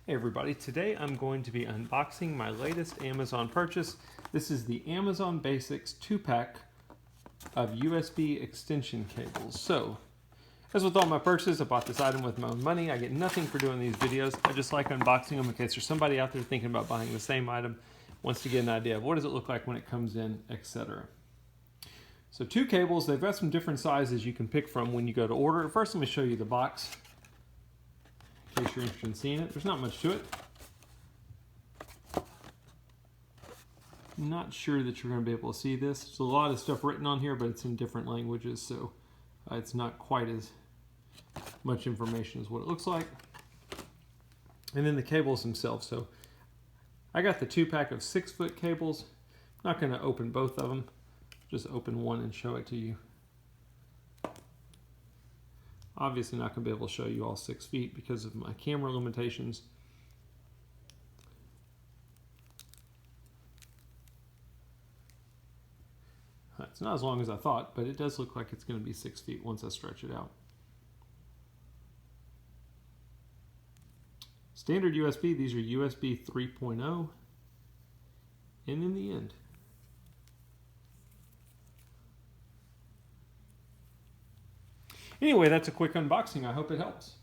Hey everybody, today I'm going to be unboxing my latest Amazon purchase. This is the Amazon Basics 2-pack of USB extension cables. So, as with all my purchases, I bought this item with my own money. I get nothing for doing these videos. I just like unboxing them in case there's somebody out there thinking about buying the same item, wants to get an idea of what does it look like when it comes in, etc. So 2 cables, they've got some different sizes you can pick from when you go to order. First, let me show you the box. In case you're interested in seeing it, there's not much to it. I'm not sure that you're going to be able to see this. There's a lot of stuff written on here, but it's in different languages, so it's not quite as much information as what it looks like. And then the cables themselves. So I got the 2-pack of 6-foot cables. I'm not going to open both of them. Just open one and show it to you. Obviously not going to be able to show you all 6 feet because of my camera limitations. It's not as long as I thought, but it does look like it's going to be 6 feet once I stretch it out. Standard USB, these are USB 3.0. And in the end, anyway, that's a quick unboxing. I hope it helps.